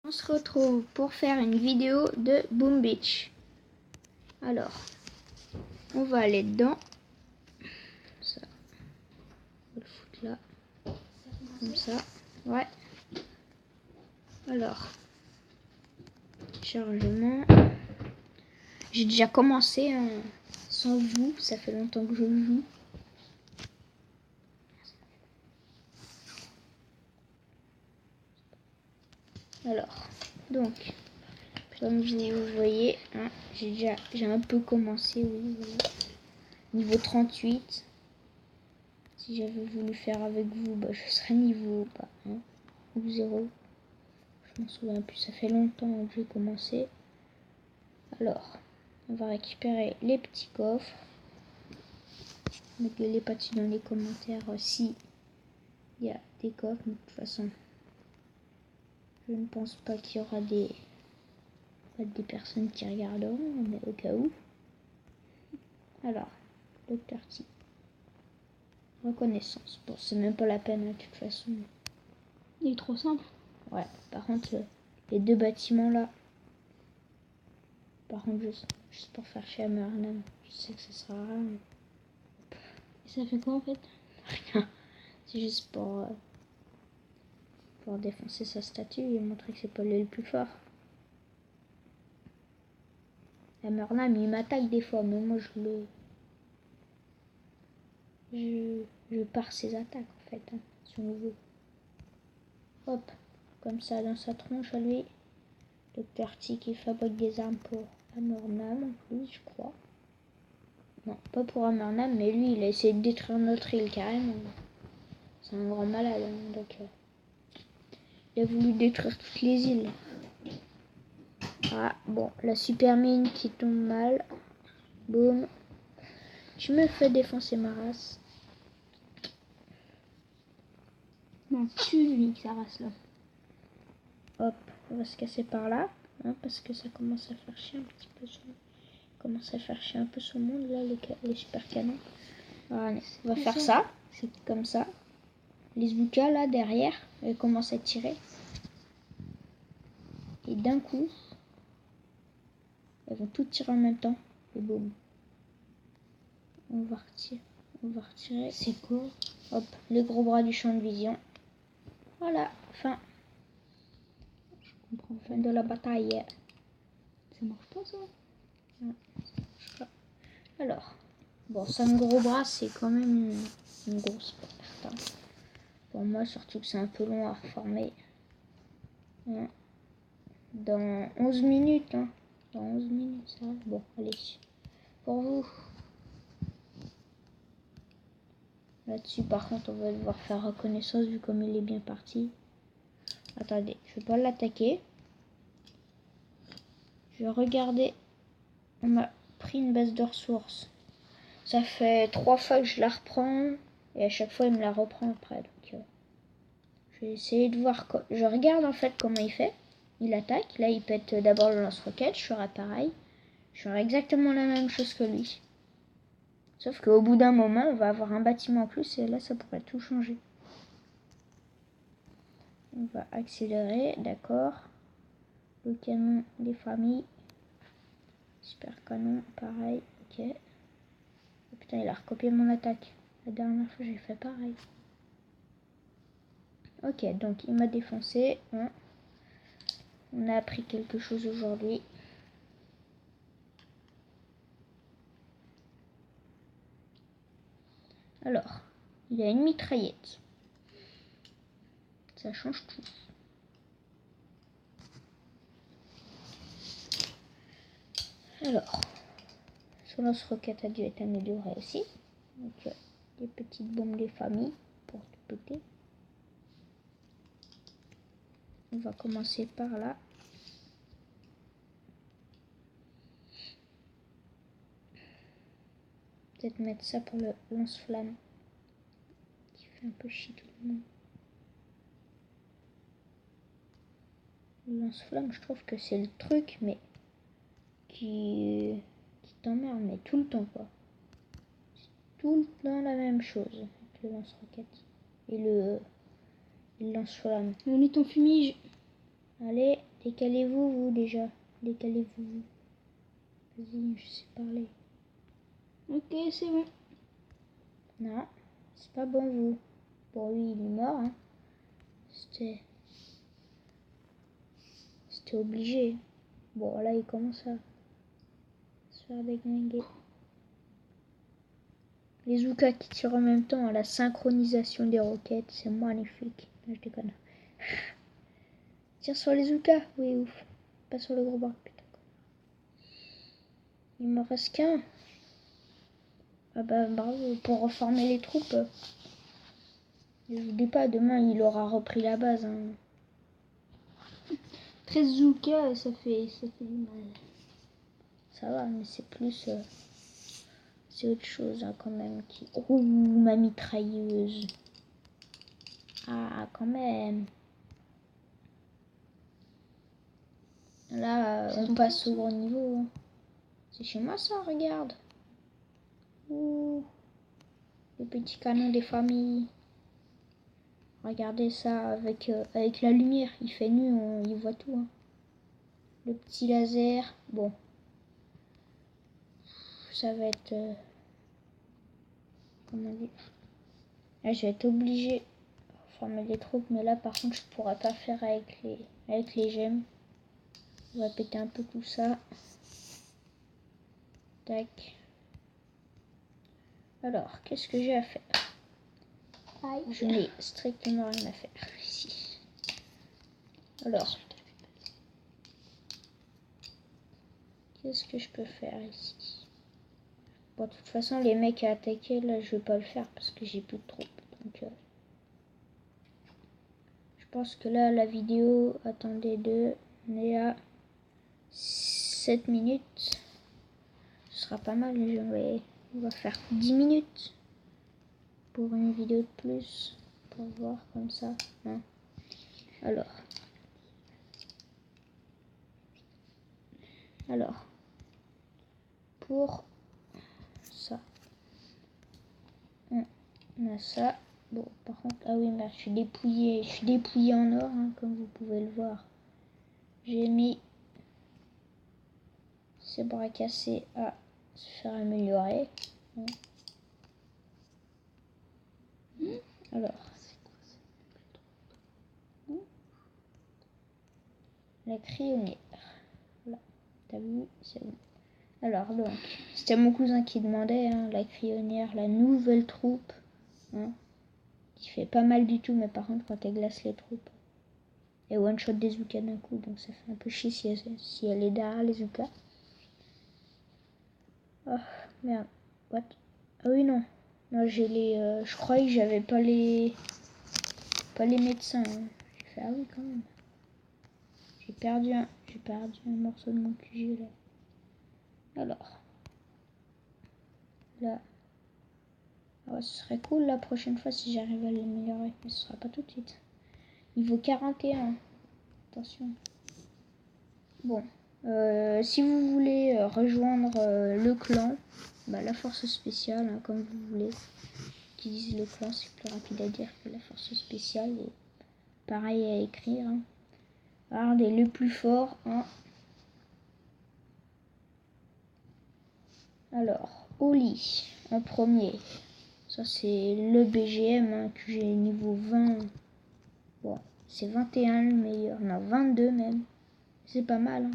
On se retrouve pour faire une vidéo de Boom Beach. Alors, on va aller dedans. Ça, on va le foutre là. Comme ça. Ouais. Alors, chargement. J'ai déjà commencé sans vous. Ça fait longtemps que je joue. Alors, donc, comme vous voyez, hein, j'ai un peu commencé, oui, voilà. Niveau 38. Si j'avais voulu faire avec vous, bah, je serais niveau 1 ou 0. Je m'en souviens plus, ça fait longtemps que j'ai commencé. Alors, on va récupérer les petits coffres. Ne gueulez pas dessus dans les commentaires si il y a des coffres, mais de toute façon, je ne pense pas qu'il y aura des personnes qui regarderont, mais au cas où. Alors, Dr. T. Reconnaissance. Bon, c'est même pas la peine, hein, de toute façon. Il est trop simple. Ouais, par contre, les deux bâtiments là. Par contre, juste pour faire chez Hammerman, je sais que ça sera rien. Mais... Et ça fait quoi en fait? Rien. C'est juste pour défoncer sa statue et montrer que c'est pas lui le plus fort. Hammerman, il m'attaque des fois, mais moi je pars ses attaques en fait, hein, si on veut. Hop, comme ça dans sa tronche à lui. Dr. T qui fabrique des armes pour Hammerman en plus, je crois. Non, pas pour Hammerman, mais lui il a essayé de détruire notre île carrément. C'est un grand malade, hein, donc il a voulu détruire toutes les îles. Ah bon, la super mine qui tombe mal. Boum. Tu me fais défoncer ma race. Non, tu lui que ça reste là. Hop, on va se casser par là, hein, parce que ça commence à faire chier un petit peu. Commence à faire chier un peu son monde là, les super canons. Voilà, on va faire ça, c'est comme ça. Les Zbuka là derrière, elles commencent à tirer. Et d'un coup, elles vont toutes tirer en même temps. Et boum. On va retirer. C'est quoi? Hop, les gros bras du champ de vision. Voilà, fin. Je comprends. Fin de la bataille. Ça marche pas ça? Non, ça marche pas. Alors, bon, 5 gros bras, c'est quand même une grosse perte. Hein. Pour moi, surtout que c'est un peu long à reformer. Hein. Dans 11 minutes, hein. Dans 11 minutes, ça va. Bon, allez. Pour vous. Là-dessus, par contre, on va devoir faire reconnaissance vu comme il est bien parti. Attendez, je vais pas l'attaquer. Je vais regarder. On m'a pris une base de ressources. Ça fait 3 fois que je la reprends. Et à chaque fois, il me la reprend après. Donc, je vais essayer de voir. Je regarde en fait comment il fait. Il attaque. Là, il pète d'abord le lance-roquette. Je ferai pareil. Je ferai exactement la même chose que lui. Sauf qu'au bout d'un moment, on va avoir un bâtiment en plus. Et là, ça pourrait tout changer. On va accélérer. D'accord. Le canon des familles. Super canon. Pareil. Ok. Oh, putain, il a recopié mon attaque. La dernière fois, j'ai fait pareil. Ok, donc il m'a défoncé. Hein. On a appris quelque chose aujourd'hui. Alors, il a une mitraillette. Ça change tout. Alors, son lance-roquette a dû être amélioré aussi. Donc, des petites bombes des familles pour tout péter. On va commencer par là. Peut-être mettre ça pour le lance-flamme. Qui fait un peu chier tout le monde. Le lance-flamme, je trouve que c'est le truc, mais qui t'emmerde, mais tout le temps, quoi. C'est tout le temps la même chose avec le lance-roquette et le lance-flamme. On est ton fumige. Allez, décalez-vous, vous, déjà. Décalez-vous. Vas-y, je sais parler. Ok, c'est bon. Non, c'est pas bon, vous. Bon, lui, il est mort, hein. C'était obligé. Bon, là, il commence à se faire déglinguer. Les Zoukas qui tirent en même temps à la synchronisation des roquettes, c'est magnifique. Je déconne. Tire sur les Zoukas, oui, ouf. Pas sur le gros bar, putain. Il me reste qu'un. Ah bah bravo, pour reformer les troupes. Je vous dis pas, demain il aura repris la base. Hein. 13 Zouka, ça fait du mal. Ça va, mais c'est plus... c'est autre chose hein, quand même. Ouh, ma mitrailleuse. Ah, quand même. Là, on passe au gros niveau. Hein. C'est chez moi ça, regarde. Ouh. Le petit canon des familles. Regardez ça avec la lumière. Il fait nuit, il voit tout. Hein. Le petit laser. Bon. Ça va être... comment dire? Là, je vais être obligée de former des troupes. Mais là, par contre, je pourrais pas faire avec les gemmes. On va péter un peu tout ça. Tac. Alors, qu'est-ce que j'ai à faire? Je n'ai strictement rien à faire ici. Alors, qu'est-ce que je peux faire ici? Bon, de toute façon, les mecs à attaquer, là, je vais pas le faire parce que j'ai plus de troupes. Donc, je pense que là, la vidéo, attendez, on est à 7 minutes. Ce sera pas mal, on va faire 10 minutes pour une vidéo de plus. Pour voir comme ça. Hein. Alors, pour ça, on a ça. Bon, par contre, ah oui, merde, je suis dépouillée en or, hein, comme vous pouvez le voir. J'ai mis ces bras cassés à se faire améliorer. Hein. Alors, la crayonnière. Voilà, t'as vu, c'est bon. Alors donc, c'était mon cousin qui demandait, hein, la crayonnière, la nouvelle troupe, hein, qui fait pas mal du tout, mais par contre quand elle glace les troupes, et one shot des Zoukas d'un coup, donc ça fait un peu chier si elle est derrière les Zoukas. Oh merde, what? Ah oui non, j'ai je croyais que j'avais pas les médecins. Hein. J'ai fait ah oui quand même. J'ai perdu un morceau de mon QG là. Alors. Là. Oh, ce serait cool la prochaine fois si j'arrive à l'améliorer, mais ce sera pas tout de suite. Niveau 41. Attention. Bon. Si vous voulez rejoindre le clan, bah, la force spéciale, hein, comme vous voulez. Qui disent le clan, c'est plus rapide à dire que la force spéciale. Et pareil à écrire. Hein. Regardez, le plus fort. Hein. Alors, Oli en premier. Ça c'est le BGM hein, que j'ai niveau 20. Bon, c'est 21 le meilleur. Non, 22 même. C'est pas mal. Hein.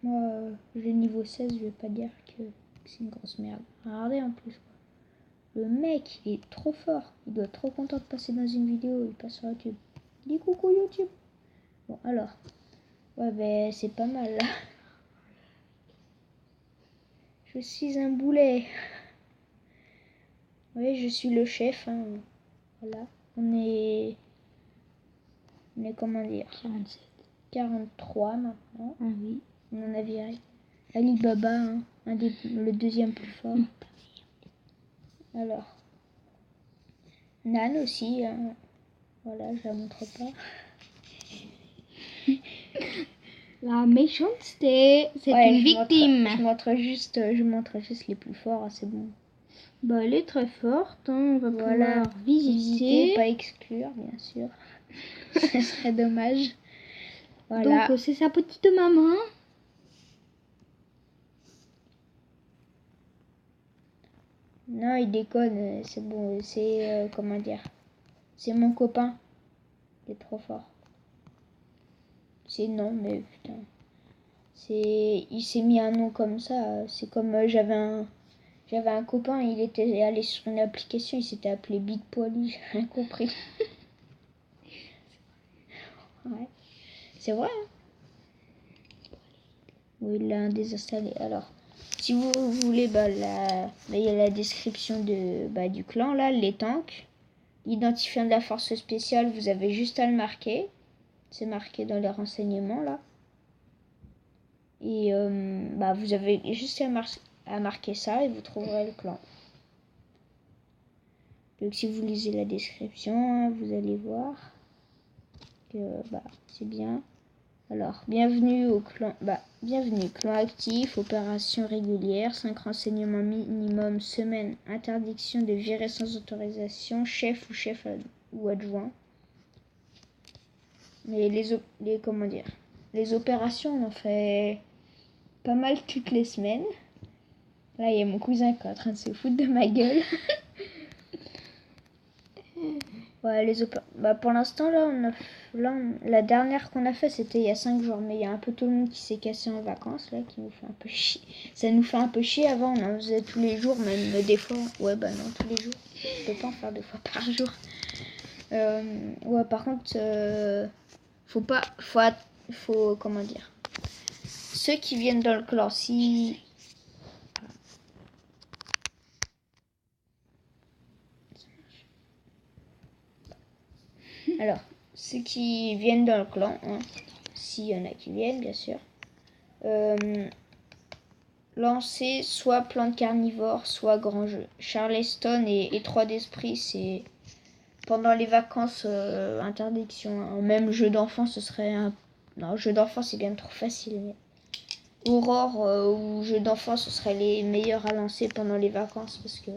Moi, j'ai niveau 16, je vais pas dire que c'est une grosse merde. Regardez en plus. Quoi. Le mec, il est trop fort. Il doit être trop content de passer dans une vidéo. Il passe sur YouTube. Il dit coucou YouTube. Bon, alors. Ouais, ben c'est pas mal là. Je suis un boulet. Oui, je suis le chef. Hein. Voilà. On est comment dire 47. 43 maintenant. Ah oui. On en a viré. Alibaba, hein, le deuxième plus fort. Alors. Nan aussi. Hein. Voilà, je la montre pas. La méchanceté, c'est une victime. Je montre juste les plus forts, hein, c'est bon. Bah, elle est très forte, hein. On va pouvoir visiter. Pas exclure, bien sûr. Ce serait dommage. Voilà. Donc c'est sa petite maman. Non, il déconne. C'est bon. C'est comment dire. C'est mon copain. Il est trop fort. C'est non, mais putain. Il s'est mis un nom comme ça. C'est comme j'avais un copain, il était allé sur une application, il s'était appelé Big Poilu, j'ai rien compris. Ouais. C'est vrai, hein. Oui, il l'a désinstallé. Alors, si vous voulez, là, il y a la description du clan, là, les tanks. Identifiant de la force spéciale, vous avez juste à le marquer. C'est marqué dans les renseignements, là. Et vous avez juste à marquer ça et vous trouverez le clan. Donc si vous lisez la description, vous allez voir que c'est bien. Alors, bienvenue au clan. Bienvenue, clan actif, opération régulière, 5 renseignements minimum, semaine, interdiction de virer sans autorisation, chef ou adjoint. Mais les opérations, on en fait pas mal toutes les semaines. Là, il y a mon cousin qui est en train de se foutre de ma gueule. Ouais, pour l'instant, la dernière qu'on a fait, c'était il y a 5 jours. Mais il y a un peu tout le monde qui s'est cassé en vacances, là, qui nous fait un peu chier. Ça nous fait un peu chier. Avant, on en faisait tous les jours, même des fois. Ouais, non, tous les jours. On peut pas en faire 2 fois par jour. Ouais, par contre, faut, comment dire. Ceux qui viennent dans le clan, si... Alors, ceux qui viennent dans le clan, hein, s'il y en a qui viennent, bien sûr, lancer soit plante carnivore, soit grand jeu. Charleston et 3 d'esprit, c'est pendant les vacances, interdiction. Hein. Même jeu d'enfant, ce serait un... Non, jeu d'enfant, c'est bien trop facile. Mais... Aurore ou jeu d'enfant, ce serait les meilleurs à lancer pendant les vacances parce que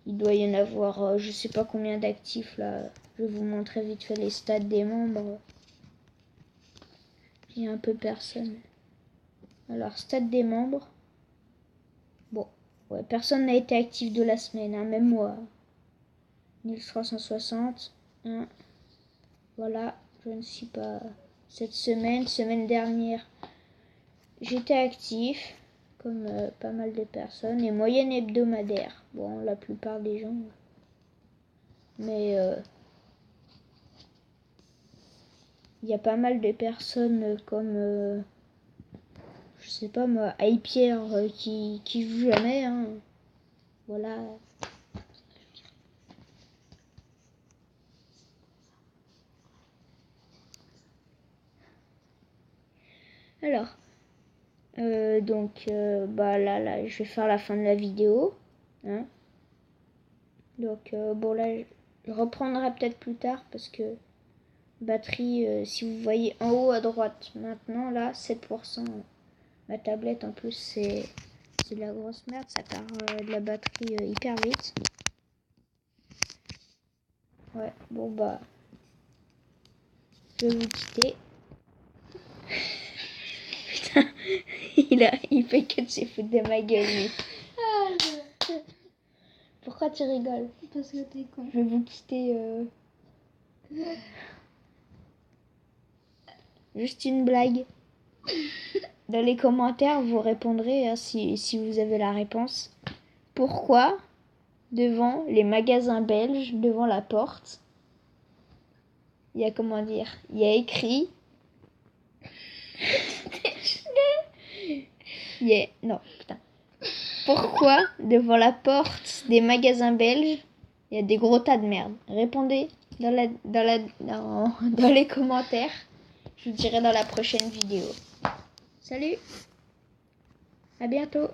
il doit y en avoir, je sais pas combien d'actifs là. Je vais vous montrer vite fait les stats des membres. Il y a un peu personne. Alors, stats des membres. Bon, ouais, personne n'a été actif de la semaine, hein, même moi. 1360. Hein. Voilà, je ne suis pas... Cette semaine dernière, j'étais actif, comme pas mal de personnes. Et moyenne hebdomadaire. Bon, la plupart des gens. Mais... il y a pas mal de personnes comme, je sais pas moi, Pierre qui joue jamais. Hein. Voilà. Alors, donc, là, je vais faire la fin de la vidéo. Hein. Donc, bon, là, je reprendrai peut-être plus tard parce que batterie, si vous voyez en haut à droite, maintenant, là, 7%. Ma tablette, en plus, c'est de la grosse merde. Ça perd de la batterie hyper vite. Ouais, bon, je vais vous quitter. Putain, il fait que de se foutre de ma gueule, lui. Pourquoi tu rigoles? Parce que t'es con. Je vais vous quitter. Juste une blague. Dans les commentaires, vous répondrez hein, si vous avez la réponse. Pourquoi, devant les magasins belges, devant la porte, il y a comment dire? Il y a écrit. Non, putain. Pourquoi, devant la porte des magasins belges, il y a des gros tas de merde? Répondez dans les commentaires. Je vous dirai dans la prochaine vidéo. Salut! À bientôt!